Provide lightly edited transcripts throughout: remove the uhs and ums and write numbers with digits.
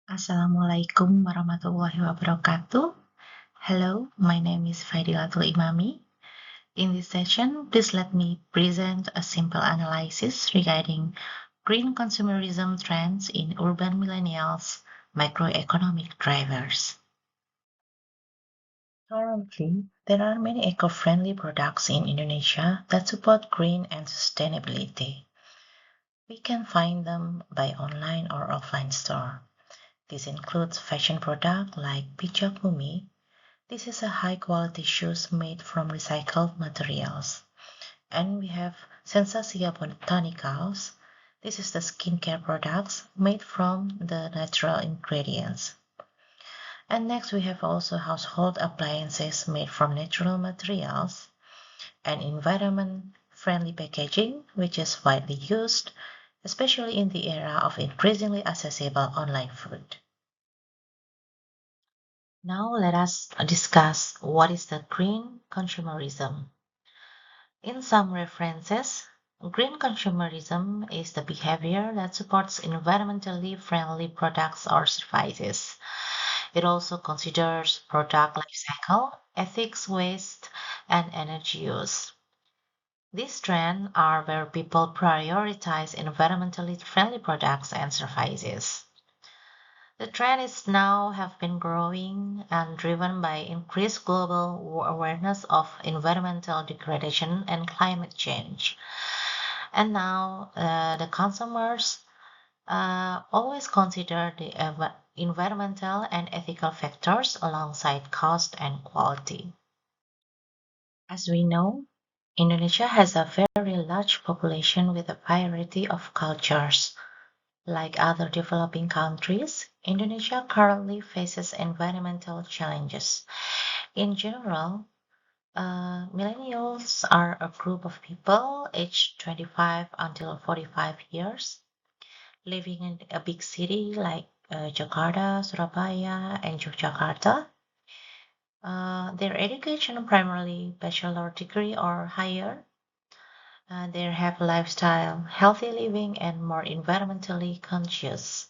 Assalamualaikum warahmatullahi wabarakatuh. Hello, my name is Faidilatul Imami. In this session, please let me present a simple analysis regarding green consumerism trends in urban millennials, microeconomic drivers. Currently, there are many eco-friendly products in Indonesia that support green and sustainability. We can find them by online or offline store. This includes fashion products like Bijak Bumi. This is a high quality shoes made from recycled materials. And we have Sensasia Botanicals. This is the skincare products made from the natural ingredients. And next we have also household appliances made from natural materials and environment friendly packaging, which is widely used, especially in the era of increasingly accessible online food. Now let us discuss what is the green consumerism. In some references, green consumerism is the behavior that supports environmentally friendly products or services. It also considers product life cycle, ethics, waste, and energy use. These trends are where people prioritize environmentally friendly products and services. The trend is now have been growing and driven by increased global awareness of environmental degradation and climate change. And now the consumers always consider the environmental and ethical factors alongside cost and quality. As we know, Indonesia has a very large population with a variety of cultures. Like other developing countries, Indonesia currently faces environmental challenges. In general, millennials are a group of people aged 25 until 45 years living in a big city like Jakarta, Surabaya, and Yogyakarta. Their education primarily bachelor degree or higher. They have lifestyle, healthy living, and more environmentally conscious.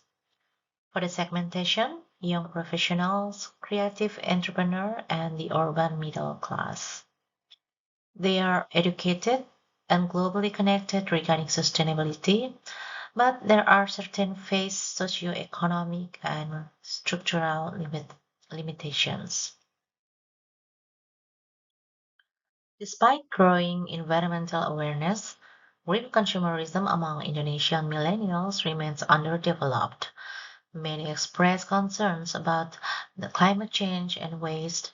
For the segmentation, young professionals, creative entrepreneur, and the urban middle class. They are educated and globally connected regarding sustainability, but there are certain face socioeconomic and structural limitations. Despite growing environmental awareness, green consumerism among Indonesian millennials remains underdeveloped. Many express concerns about the climate change and waste,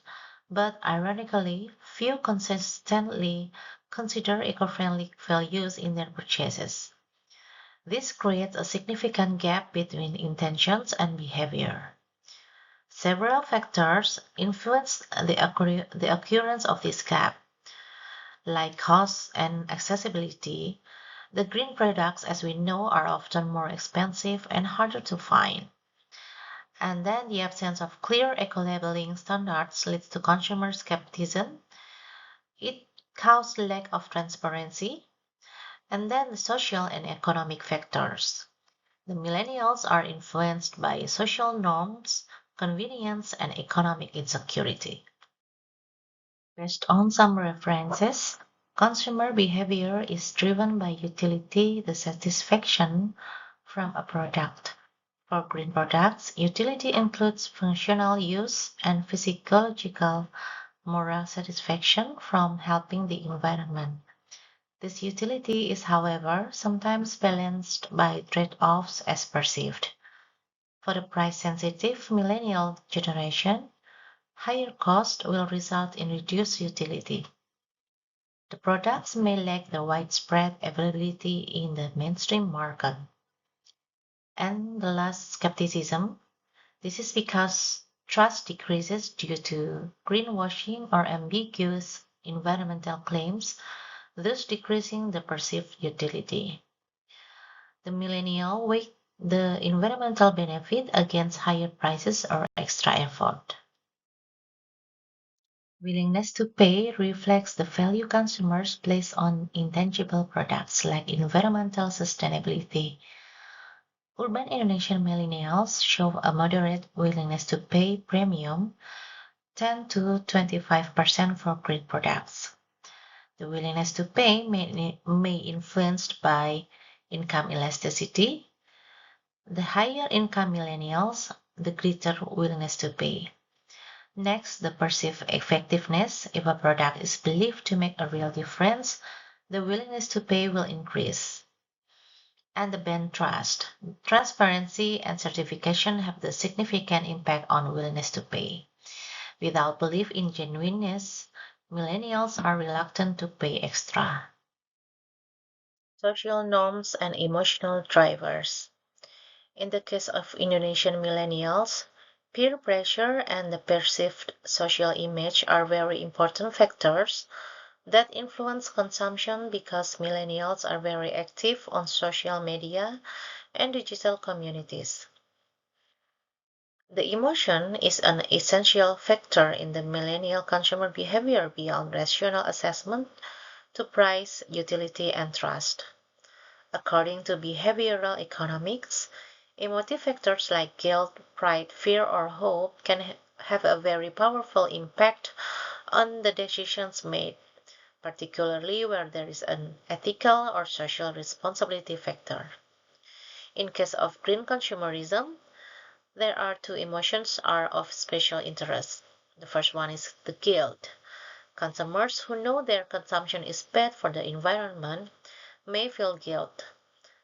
but ironically, few consistently consider eco-friendly values in their purchases. This creates a significant gap between intentions and behavior. Several factors influence the occurrence of this gap, like cost and accessibility. The green products, as we know, are often more expensive and harder to find. And then the absence of clear eco-labeling standards leads to consumer skepticism. It causes lack of transparency. And then the social and economic factors. The millennials are influenced by social norms, convenience, and economic insecurity. Based on some references, consumer behavior is driven by utility, the satisfaction from a product. For green products, utility includes functional use and physiological moral satisfaction from helping the environment. This utility is, however, sometimes balanced by trade-offs as perceived. For the price-sensitive millennial generation, higher cost will result in reduced utility. The products may lack the widespread availability in the mainstream market. And the last, skepticism. This is because trust decreases due to greenwashing or ambiguous environmental claims, thus decreasing the perceived utility. The millennial weigh the environmental benefit against higher prices or extra effort. Willingness to pay reflects the value consumers place on intangible products like environmental sustainability. Urban Indonesian millennials show a moderate willingness to pay premium 10 to 25% for green products. The willingness to pay may influenced by income elasticity. The higher income millennials, the greater willingness to pay. Next, the perceived effectiveness. If a product is believed to make a real difference, the willingness to pay will increase. And the band trust. Transparency and certification have the significant impact on willingness to pay. Without belief in genuineness, millennials are reluctant to pay extra. Social norms and emotional drivers. In the case of Indonesian millennials, peer pressure and the perceived social image are very important factors that influence consumption because millennials are very active on social media and digital communities. The emotion is an essential factor in the millennial consumer behavior beyond rational assessment to price, utility, and trust. According to behavioral economics, emotive factors like guilt, pride, fear, or hope can have a very powerful impact on the decisions made, particularly where there is an ethical or social responsibility factor. In case of green consumerism, there are two emotions are of special interest. The first one is the guilt. Consumers who know their consumption is bad for the environment may feel guilt.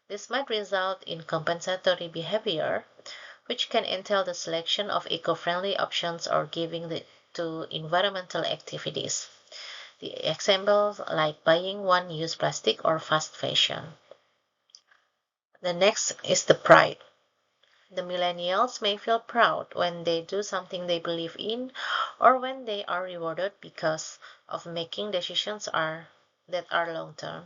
This might result in compensatory behavior, which can entail the selection of eco-friendly options or to environmental activities. The examples like buying one-use plastic or fast fashion. The next is the pride. The millennials may feel proud when they do something they believe in or when they are rewarded because of making that are long term.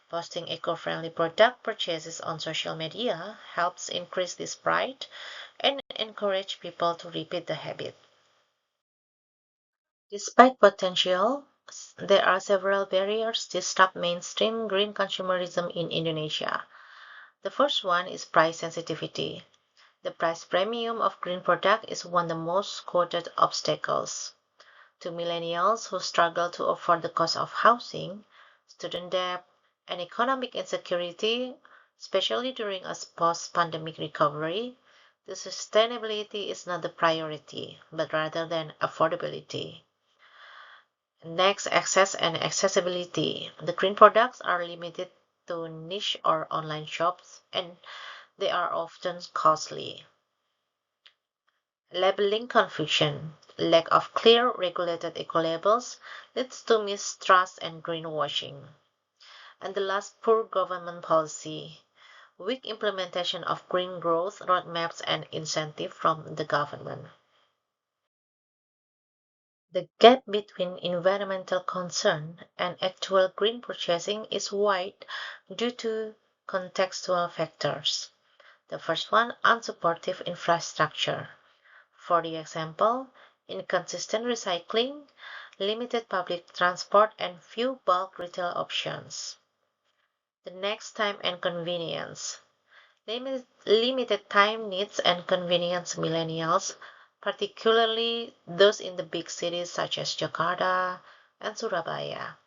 Posting eco-friendly product purchases on social media helps increase this pride and encourage people to repeat the habit. Despite potential, there are several barriers to stop mainstream green consumerism in Indonesia. The first one is price sensitivity. The price premium of green product is one of the most quoted obstacles. To millennials who struggle to afford the cost of housing, student debt, and economic insecurity, especially during a post-pandemic recovery, the sustainability is not the priority, but rather than affordability. Next, access and accessibility. The green products are limited to niche or online shops, and they are often costly. Labeling confusion. Lack of clear regulated eco-labels leads to mistrust and greenwashing. And the last, poor government policy. Weak implementation of green growth roadmaps and incentive from the government. The gap between environmental concern and actual green purchasing is wide due to contextual factors. The first one, unsupportive infrastructure. For the example, inconsistent recycling, limited public transport, and few bulk retail options. The next, time and convenience. Limited time needs and convenience millennials, particularly those in the big cities such as Jakarta and Surabaya,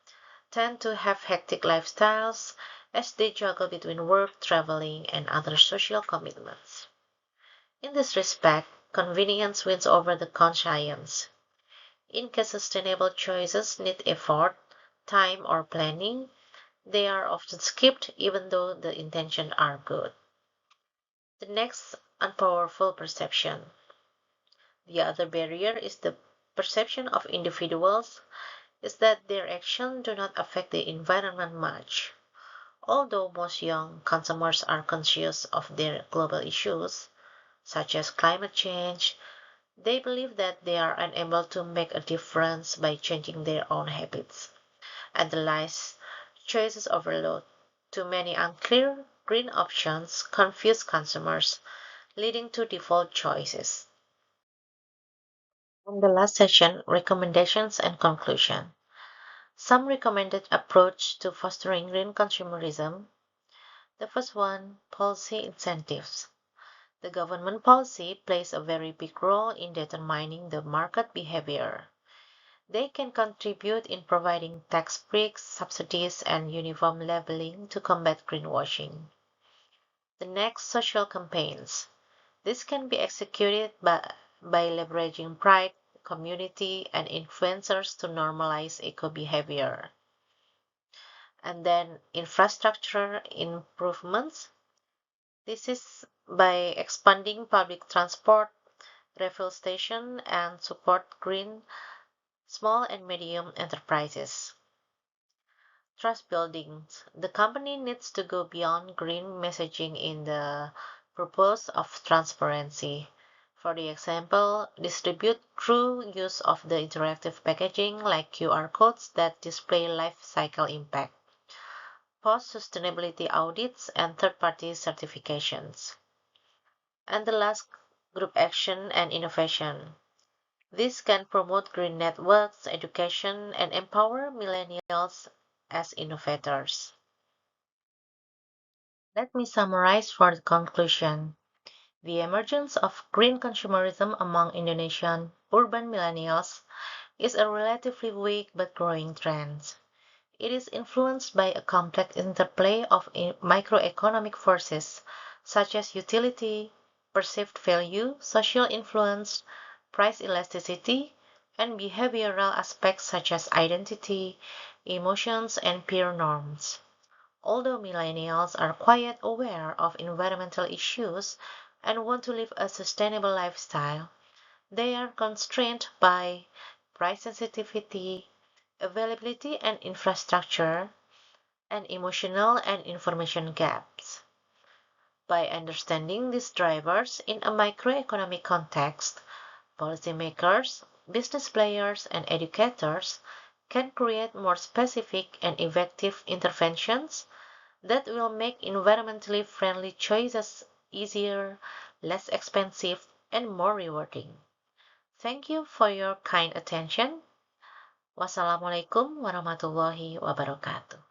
tend to have hectic lifestyles as they juggle between work, traveling, and other social commitments. In this respect, convenience wins over the conscience. In case sustainable choices need effort, time, or planning, they are often skipped even though the intentions are good. The next, unpowerful perception. The other barrier is the perception of individuals is that their actions do not affect the environment much. Although most young consumers are conscious of their global issues, such as climate change, they believe that they are unable to make a difference by changing their own habits. And the last, choices overload. Too many unclear green options confuse consumers, leading to default choices. In the last session, recommendations and conclusion. Some recommended approach to fostering green consumerism. The first one, policy incentives. The government policy plays a very big role in determining the market behavior. They can contribute in providing tax breaks, subsidies, and uniform labeling to combat greenwashing. The next, social campaigns. This can be executed by leveraging pride, community, and influencers to normalize eco behavior. And then infrastructure improvements. This is by expanding public transport, refuel station, and support green small and medium enterprises. Trust building. The company needs to go beyond green messaging in the purpose of transparency. For the example, distribute true use of the interactive packaging like QR codes that display life cycle impact, post sustainability audits, and third party certifications. And the last, group action and innovation. This can promote green networks, education, and empower millennials as innovators. Let me summarize for the conclusion. The emergence of green consumerism among Indonesian urban millennials is a relatively weak but growing trend. It is influenced by a complex interplay of microeconomic forces such as utility, perceived value, social influence, price elasticity, and behavioral aspects such as identity, emotions, and peer norms. Although millennials are quite aware of environmental issues and want to live a sustainable lifestyle, they are constrained by price sensitivity, availability and infrastructure, and emotional and information gaps. By understanding these drivers in a microeconomic context, policymakers, business players, and educators can create more specific and effective interventions that will make environmentally friendly choices easier, less expensive, and more rewarding. Thank you for your kind attention. Wassalamualaikum warahmatullahi wabarakatuh.